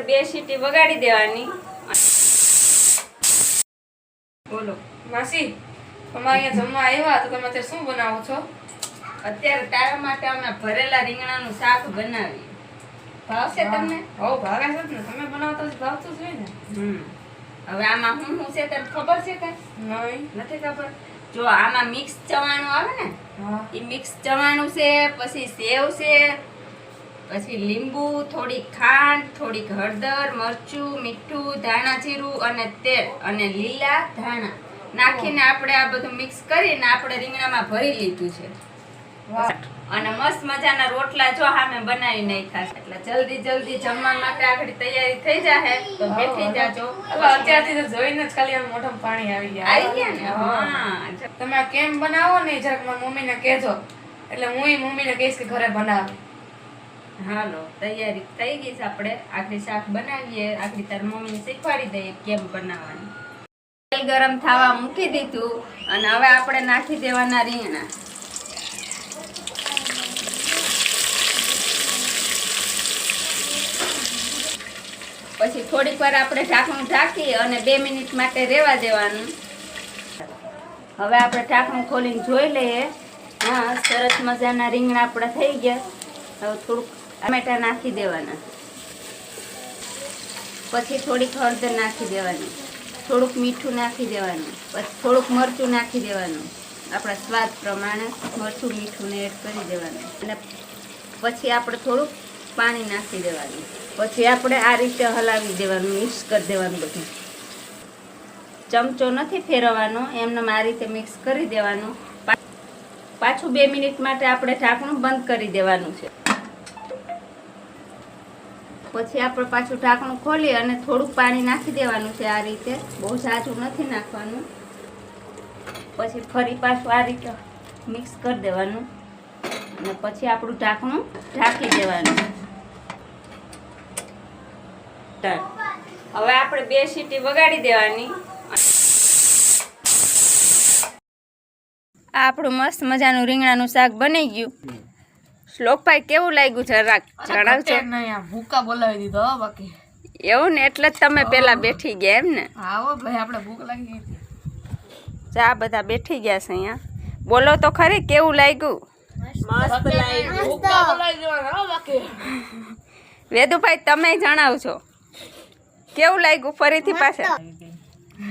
બે સીટી વગાડી દેવાની। બોલો માસી, અમારે અહીંયા જમવા આવ્યા તો તમે અત્યારે શું બનાવો છો? અત્યારે તારા માટે અમે ભરેલા રીંગણાનું શાક બનાવી। ભાવશે તમને? હો ભાવે છે ને, તમે બનાવતા ભાવતું જ હોય ને। હવે આમાં હું છે તને ખબર છે કઈ? નહીં, નથી ખબર। જો આમાં મિક્સ ચવાણું આવે ને, એ મિક્સ ચવાણું છે, પછી સેવ છે, પછી લીંબુ, થોડીક ખાંડ, થોડીક હળદર, મરચું, મીઠું, ધાણા જીરું અને તેલ અને લીલા ધાણા નાખીને આપણે આ બધું મિક્સ કરીને આપણે રીંગણામાં ભરી લીધું છે। અને મસ્ત મજાના રોટલા જો સામે બનાવી નાખ્યા છે। એટલે જલ્દી જલ્દી જમવા માટે આગળ તૈયારી થઈ જાહે તો બેઠી જાજો। અત્યારથી તો જોઈને જ ખાલી આમ મોઢામાં પાણી આવી ગયા ને। હા, તમે આ કેમ બનાવો ને જરાક મારી મમ્મીને કહેજો, એટલે હું મમ્મીને કહીશ કે ઘરે બનાવે। હાલો, તૈયારી થઈ ગઈ છે। આપણે આખરી શાક બનાવીએ, આખરી તાર મમ્મીને શીખવાડી દઈએ કેમ બનાવવાની। તેલ ગરમ થવા મૂકી દીધું અને હવે આપણે નાખી દેવાના રીંગણા। પછી થોડીક વાર આપણે ઢાંકણું ઢાંકી અને 2 મિનિટ માટે રહેવા દેવાનું। હવે આપણે ઢાંકણું ખોલીને જોઈ લઈએ। હા, સરસ મજાના રીંગણા આપણા થઈ ગયા। હવે થોડુંક ટમેટા નાખી દેવાના, પછી થોડીક હળદર નાખી દેવાની, થોડુંક મીઠું નાખી દેવાનું, પછી થોડુંક મરચું નાખી દેવાનું, આપણા સ્વાદ પ્રમાણે મરચું મીઠું ને એડ કરી દેવાનું અને પછી આપણે થોડુંક પાણી નાખી દેવાનું। પછી આપણે આ રીતે હલાવી દેવાનું, મિક્સ કરી દેવાનું બધું। ચમચો નથી ફેરવવાનો, એમને આ રીતે મિક્સ કરી દેવાનું। પાછું 2 મિનિટ માટે આપણે ઢાંકણું બંધ કરી દેવાનું છે। પછી આપણે પાછું ઢાંકણું ખોલી અને થોડુંક પાણી નાખી દેવાનું છે આ રીતે, બહુ ઝાઝું નથી નાખવાનું। પછી ફરી પાછું આ રીતે મિક્સ કરી દેવાનું અને પછી આપણું ઢાંકણું ઢાંકી દેવાનું। હવે આપણે 2 સીટી વગાડી દેવાની। આ આપણું મસ્ત મજાનું રીંગણાનું શાક બની ગયું। શ્લોકભાઈ કેવું લાગ્યું જરાક જણાવજો। ભૂકા બોલાવી દીધો બાકી એવું ને, એટલે જ તમે પેલા બેઠી ગયા એમ ને? આવો ભાઈ, આપણે ભૂખ લાગી ગઈ। આ બધા બેઠી ગયા છે અહીંયા, બોલો તો ખરી કેવું લાગ્યું? મસ્ત લાગ્યું, ભૂકા બોલાવી દેવાના બાકી। વેદુભાઈ તમે જણાવજો કેવું લાગ્યું ફરીથી પાછા?